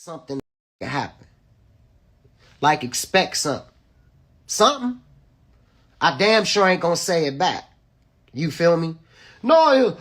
something can happen. Like expect something. Something. I damn sure ain't gonna say it back. You feel me? No,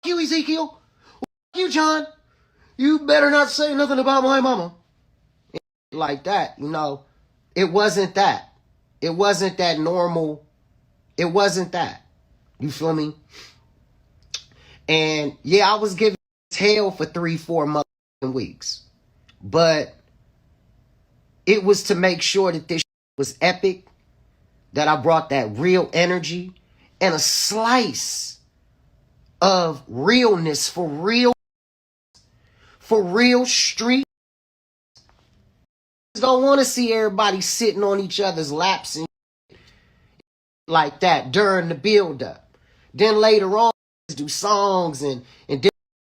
you Ezekiel. You John. You better not say nothing about my mama. Like that, you know. It wasn't that. It wasn't that normal. It wasn't that. You feel me? And yeah, I was giving hell for 3-4 weeks. But it was to make sure that this was epic, that I brought that real energy and a slice of realness for real street. Don't want to see everybody sitting on each other's laps and like that during the build up. Then later on, do songs and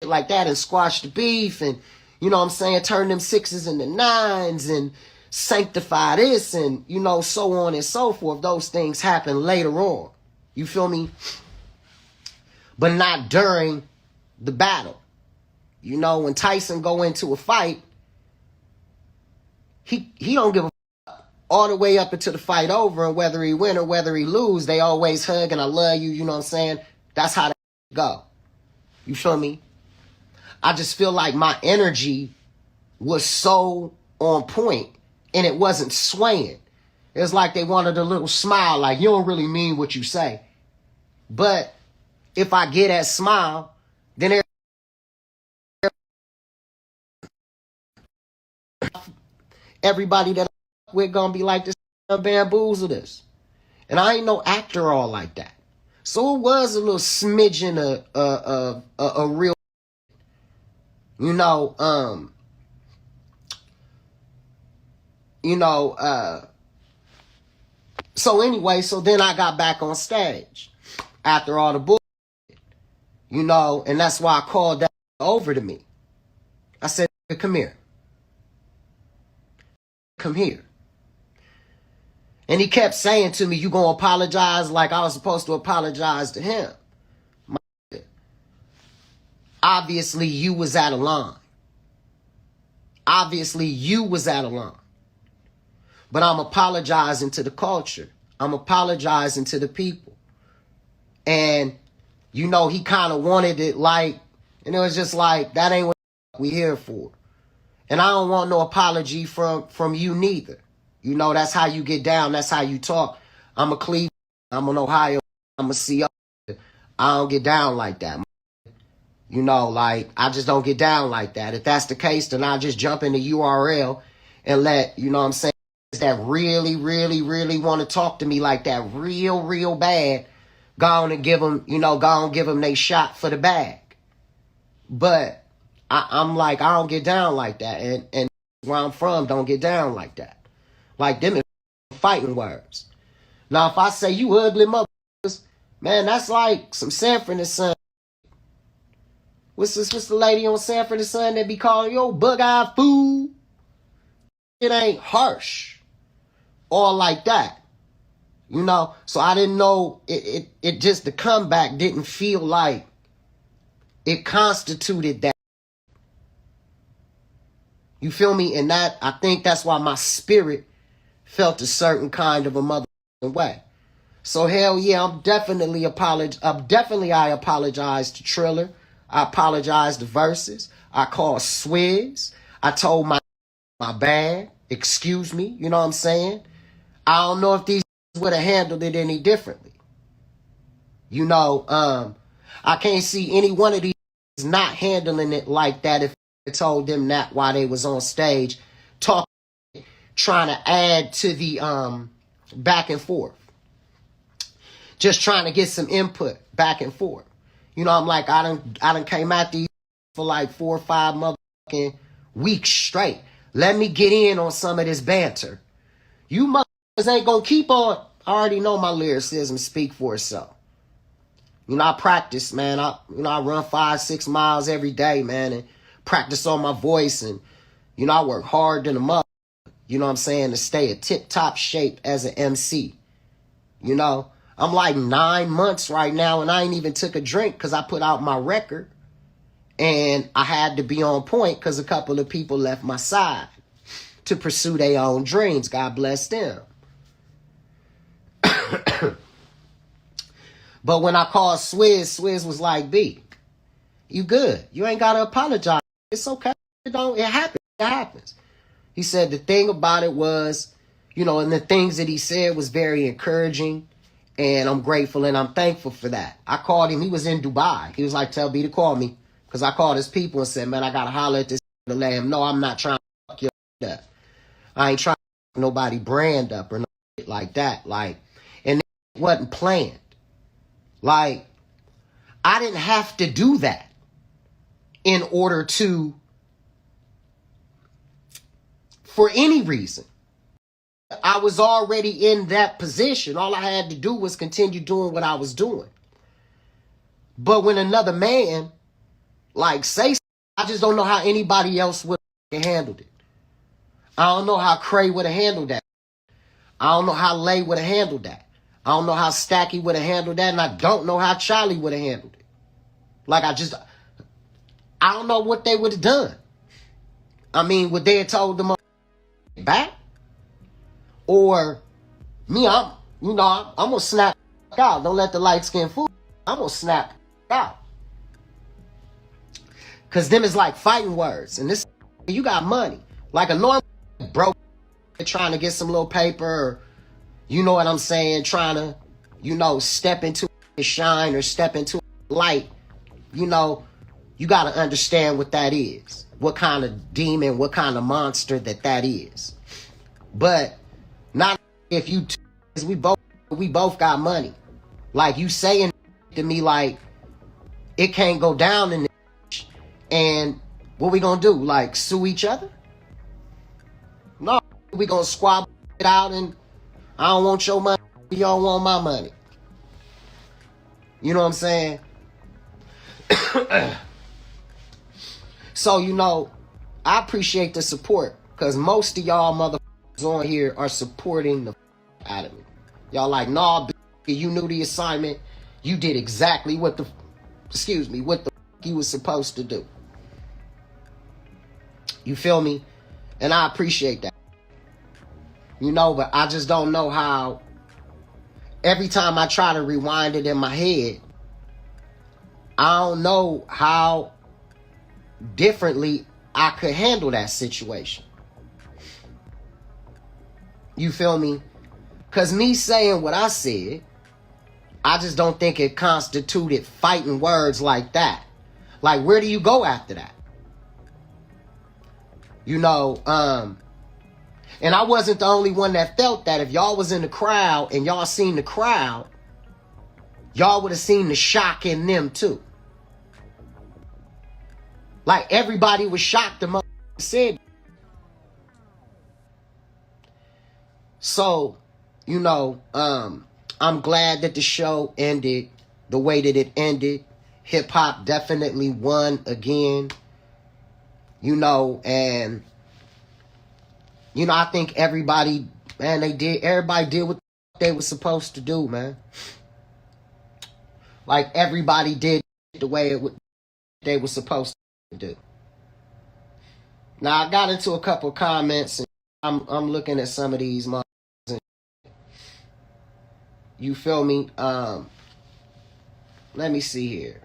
like that and squash the beef and, you know what I'm saying, turn them 6s into 9s and sanctify this and, you know, so on and so forth. Those things happen later on. You feel me? But not during the battle. You know, when Tyson go into a fight, he don't give a fuck all the way up until the fight over, and whether he win or whether he lose, they always hug and I love you, you know what I'm saying? That's how that go. You feel me? I just feel like my energy was so on point and it wasn't swaying. It's like they wanted a little smile, like you don't really mean what you say. But if I get that smile, then everybody that we're gonna be like this bamboozle this. And I ain't no actor all like that. So it was a little smidgen of a real, you know, so anyway, so then I got back on stage after all the bullshit, you know, and that's why I called that over to me. I said, come here. Come here. And he kept saying to me, you gonna apologize like I was supposed to apologize to him. Obviously, you was out of line. Obviously, you was out of line. But I'm apologizing to the culture. I'm apologizing to the people. And, you know, he kind of wanted it like, and it was just like, that ain't what we here for. And I don't want no apology from you neither. You know, that's how you get down. That's how you talk. I'm a Cleveland. I'm an Ohio. I'm a CO. I don't get down like that. You know, like, I just don't get down like that. If that's the case, then I'll just jump in the URL and let, you know what I'm saying, that really, really, really want to talk to me like that real, real bad, go on and give them, you know, go on and give them their shot for the bag. But I'm like, I don't get down like that. And where I'm from don't get down like that. Like them is fighting words. Now, if I say you ugly motherfuckers, man, that's like some Sanford and Son. What's the lady on Sanford and Son that be calling yo bug-eyed fool? It ain't harsh. Or like that. You know? So I didn't know, it just, the comeback didn't feel like it constituted that. You feel me? And that, I think that's why my spirit felt a certain kind of a motherfucking way. So hell yeah, I apologize to Triller. I apologize to Versus. I called Swizz. I told my bad. Excuse me. You know what I'm saying? I don't know if these would have handled it any differently. You know, I can't see any one of these not handling it like that if I told them that while they was on stage talking, trying to add to the back and forth. Just trying to get some input back and forth. You know, I'm like, I done came at these for like 4 or 5 motherfucking weeks straight. Let me get in on some of this banter. You motherfuckers ain't gonna keep on. I already know my lyricism speak for itself. You know, I practice, man. I run 5-6 miles every day, man, and practice on my voice. And, you know, I work hard than a mother. You know what I'm saying? To stay in tip-top shape as an MC. You know? I'm like 9 months right now, and I ain't even took a drink because I put out my record. And I had to be on point because a couple of people left my side to pursue their own dreams. God bless them. But when I called Swizz was like, B, you good. You ain't got to apologize. It's okay. It happens. It happens. He said the thing about it was, and the things that he said was very encouraging. And I'm grateful and I'm thankful for that. I called him. He was in Dubai. He was like, tell B to call me. Because I called his people and said, man, I got to holler at this to let him know I'm not trying to fuck your up. I ain't trying to fuck nobody brand up or nothing like that. And it wasn't planned. I didn't have to do that in order to, for any reason. I was already in that position. All I had to do was continue doing what I was doing. But when another man, say, I just don't know how anybody else would have handled it. I don't know how Cray would have handled that. I don't know how Lay would have handled that. I don't know how Stacky would have handled that. And I don't know how Charlie would have handled it. I don't know what they would have done. I mean, would they have told them back? Or me, I'm going to snap out. Don't let the light skin fool. I'm going to snap out. Because them is like fighting words. And this, you got money. Like a normal broke trying to get some little paper. Or, you know what I'm saying? Trying to, step into a shine or step into a light. You got to understand what that is. What kind of demon, what kind of monster that is. But not if you, we both got money. Like you saying to me, it can't go down in this. And what we gonna do? Sue each other? No, we gonna squabble it out and I don't want your money. You don't want my money. You know what I'm saying? So, I appreciate the support because most of y'all motherfuckers on here are supporting the out of me. Y'all like, nah, you knew the assignment. You did exactly what the you was supposed to do. You feel me? And I appreciate that. But I just don't know how every time I try to rewind it in my head, I don't know how differently I could handle that situation. You feel me? Because me saying what I said, I just don't think it constituted fighting words like that. Where do you go after that? And I wasn't the only one that felt that. If y'all was in the crowd and y'all seen the crowd, y'all would have seen the shock in them too. Everybody was shocked the mother said. So, I'm glad that the show ended the way that it ended. Hip hop definitely won again. And I think everybody did what they were supposed to do, man. Everybody did the way they were supposed to do. Now I got into a couple comments and I'm looking at some of these motherfuckers. You feel me? Let me see here.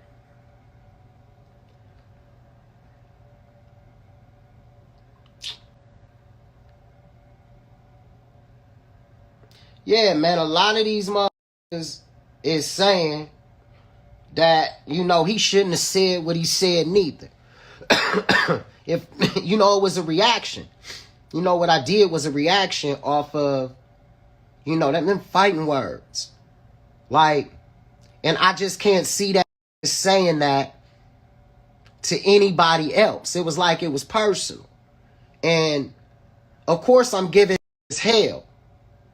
Yeah, man, a lot of these motherfuckers is saying that, he shouldn't have said what he said neither. If, it was a reaction. What I did was a reaction off of, them fighting words. And I just can't see that saying that to anybody else. It was like it was personal. And, of course, I'm giving as hell.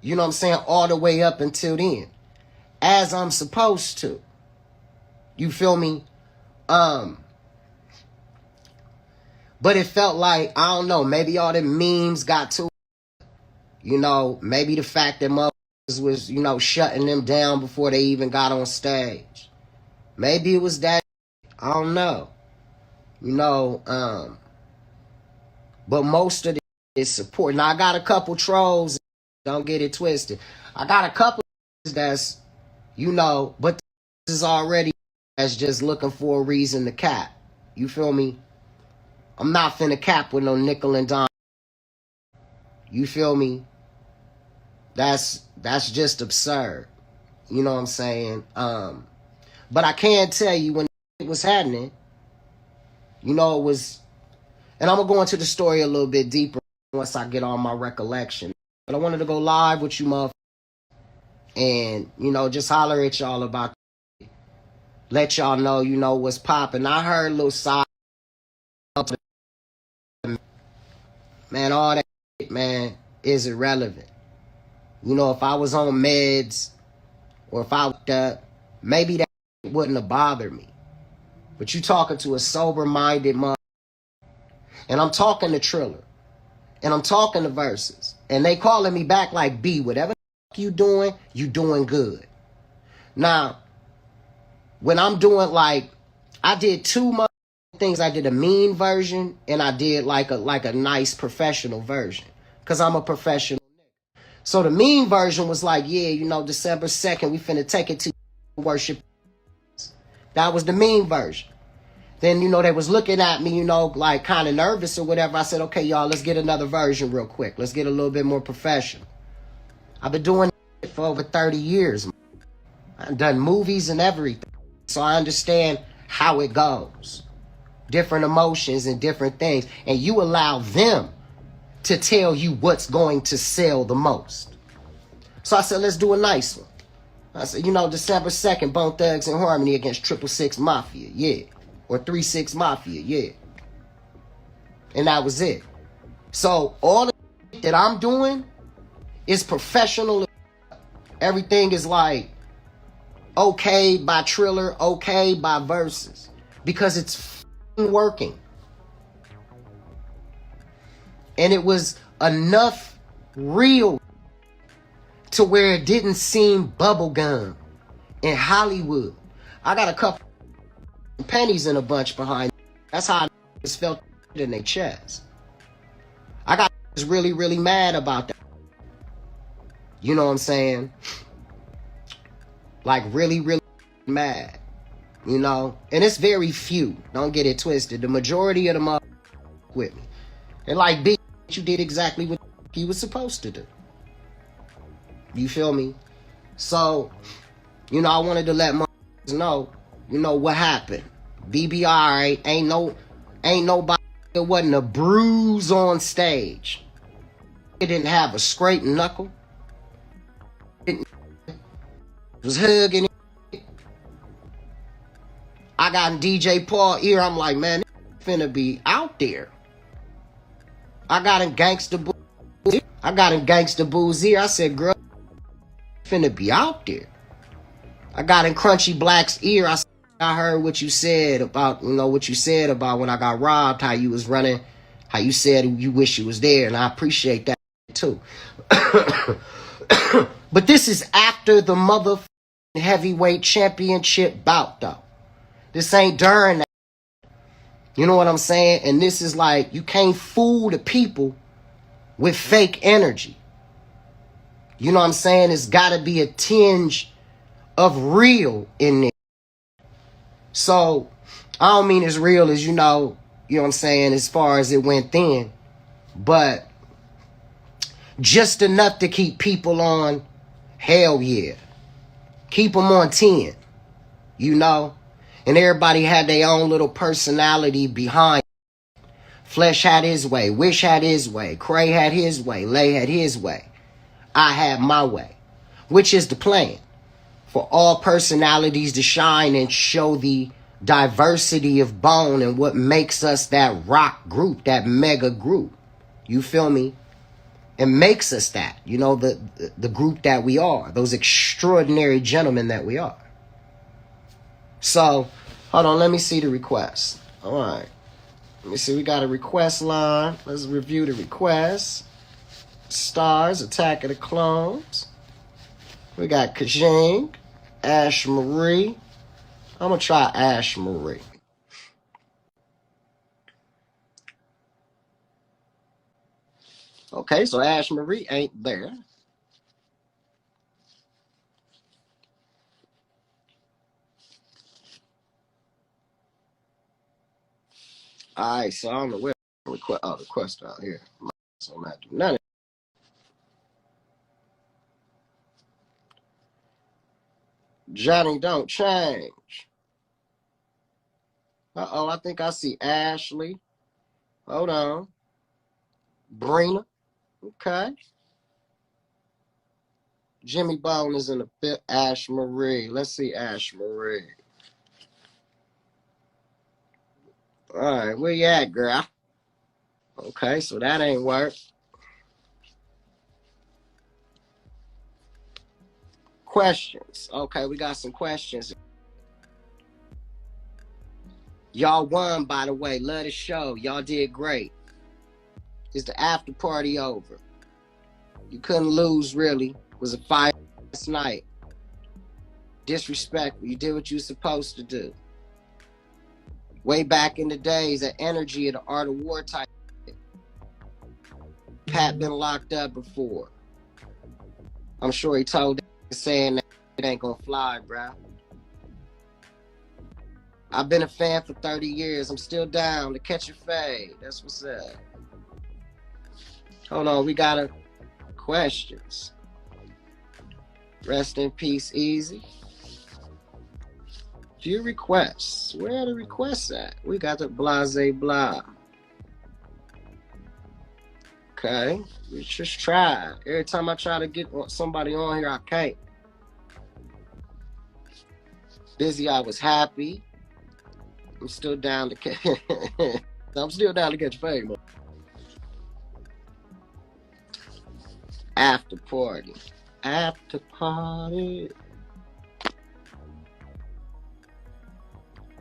You know what I'm saying? All the way up until then. As I'm supposed to. You feel me? But it felt like, I don't know, maybe all the memes got to it. Maybe the fact that motherfuckers was, shutting them down before they even got on stage. Maybe it was that. I don't know. You know, but most of it is support. Now I got a couple trolls, don't get it twisted. I got a couple that's, you know, but this is already as just looking for a reason to cap. You feel me? I'm not finna cap with no nickel and dime. You feel me? That's just absurd. You know what I'm saying? But I can tell you when it was happening, you know, it was, and I'm gonna go into the story a little bit deeper once I get on my recollection. But I wanted to go live with you, motherfuckers, and, you know, just holler at y'all about it. Let y'all know, you know, what's popping. I heard a little side, man, all that shit, man, is irrelevant. You know, if I was on meds or if I was up, maybe that wouldn't have bothered me. But you talking to a sober-minded mother, and I'm talking to Triller, and I'm talking to Versus, and they calling me back like, B, whatever you doing good. Now, when I'm doing, like, I did two things. I did a mean version, and I did like a nice professional version, because I'm a professional. So the mean version was like, yeah, you know, December 2nd, we finna take it to worship. That was the mean version. Then, you know, they was looking at me, you know, like kind of nervous or whatever. I said, okay, y'all, let's get another version real quick. Let's get a little bit more professional. I've been doing it for over 30 years. I've done movies and everything. So I understand how it goes. Different emotions and different things. And you allow them to tell you what's going to sell the most. So I said, let's do a nice one. I said, you know, December 2nd, Bone Thugs and Harmony against 666 Mafia, yeah. Or 3-6 Mafia, yeah. And that was it. So all the that I'm doing is professional. Everything is like okay by Triller, okay by Versus. Because it's working. And it was enough real to where it didn't seem bubblegum in Hollywood. I got a couple pennies in a bunch behind me. That's how I felt in their chest. I got really, really mad about that. You know what I'm saying? Like really, really mad. You know? And it's very few. Don't get it twisted. The majority of them are with me. And like, B, you did exactly what you was supposed to do. You feel me? So, you know, I wanted to let know, you know, what happened. BB alright. Ain't nobody, there wasn't a bruise on stage. It didn't have a scraped knuckle. It was hugging it. I got in DJ Paul ear. I'm like, man, this finna be out there. I got in Gangsta Boo's ear. I said, girl, finna be out there. I got in Crunchy Black's ear. I heard what you said about, you know, what you said about when I got robbed, how you was running, how you said you wish you was there, and I appreciate that too. But this is after the motherfucking heavyweight championship bout, though. This ain't during that. You know what I'm saying? And this is like, you can't fool the people with fake energy. You know what I'm saying? It's got to be a tinge of real in there. So, I don't mean as real as, you know what I'm saying, as far as it went then. But just enough to keep people on, hell yeah. Keep them on 10, you know? And everybody had their own little personality behind. Flesh had his way. Wish had his way. Cray had his way. Lay had his way. I had my way. Which is the plan. For all personalities to shine and show the diversity of Bone and what makes us that rock group, that mega group. You feel me? It makes us that. You know, the group that we are. Those extraordinary gentlemen that we are. So, hold on, let me see the request. All right. Let me see, we got a request line. Let's review the request. Stars, Attack of the Clones. We got Kajing, Ash Marie. I'm going to try Ash Marie. Okay, so Ash Marie ain't there. All right, so I don't know where the request out here. So I'm not doing none of it. Johnny don't change. Uh-oh, I think I see Ashley. Hold on. Brina. Okay. Jimmy Bone is in the fifth. Ash Marie. Let's see Ash Marie. All right, where you at, girl? Okay, so that ain't work. Questions. Okay, we got some questions. Y'all won, by the way. Love the show. Y'all did great. Is the after party over? You couldn't lose, really. It was a fight last night. Disrespectful. You did what you were supposed to do. Way back in the days, that energy of the art of war type. Pat been locked up before. I'm sure he told them, saying that it ain't gonna fly, bro. I've been a fan for 30 years. I'm still down to catch a fade. That's what's up. Hold on, we got a questions. Rest in peace, Easy. Few requests. Where are the requests at? We got the blase blah. Okay, we just try. Every time I try to get somebody on here, I can't. Busy, I was happy. I'm still down to catch. I'm still down to catch fame. After party. After party.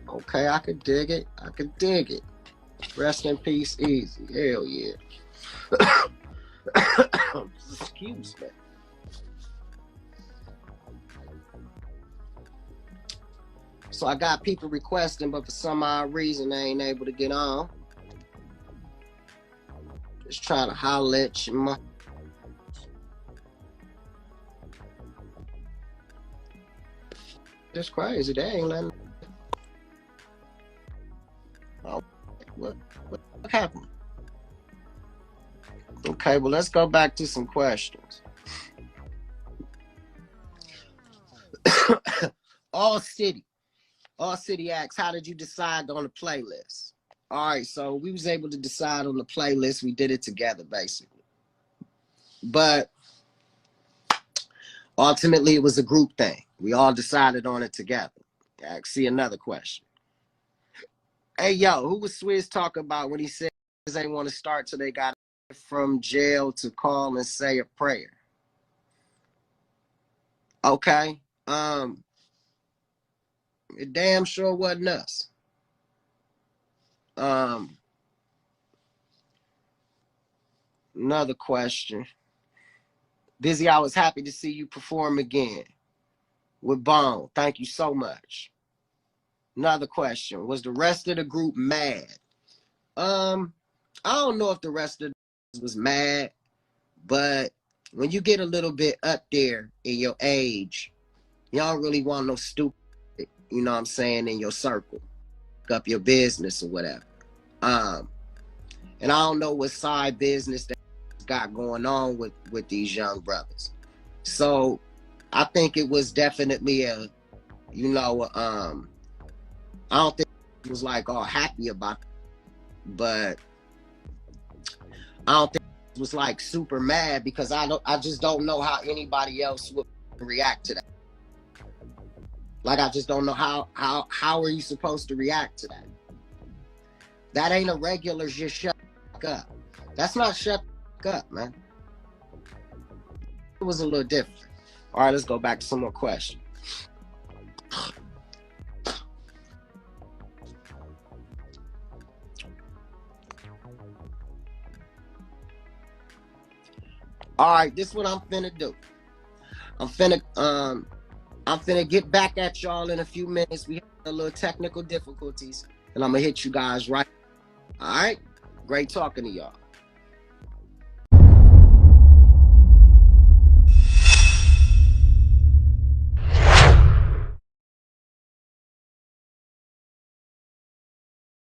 Okay, I could dig it. I could dig it. Rest in peace, Easy. Hell yeah. Excuse me. So I got people requesting, but for some odd reason they ain't able to get on. Just trying to holler at you. That's crazy. They ain't letting. Oh, what happened? Okay, well, let's go back to some questions. All City asks, how did you decide on the playlist? All right, so we was able to decide on the playlist. We did it together, basically. But ultimately, it was a group thing. We all decided on it together. I see another question. Hey, yo, who was Swizz talking about when he said they want to start till they got from jail to call and say a prayer? Okay. It damn sure wasn't us. Another question. Bizzy, I was happy to see you perform again with Bone. Thank you so much. Another question. Was the rest of the group mad? I don't know if the rest of the was mad, but when you get a little bit up there in your age, you don't really want no stupid, you know what I'm saying, in your circle. Up your business or whatever. And I don't know what side business they got going on with these young brothers. So I think it was definitely I don't think it was like all happy about it, but I don't think it was like super mad because I just don't know how anybody else would react to that. Like I just don't know how are you supposed to react to that? That ain't a regular just shut up. That's not shut up, man. It was a little different. All right, let's go back to some more questions. All right, this is what I'm finna do. I'm finna get back at y'all in a few minutes. We have a little technical difficulties, and I'm gonna hit you guys right. All right, great talking to y'all.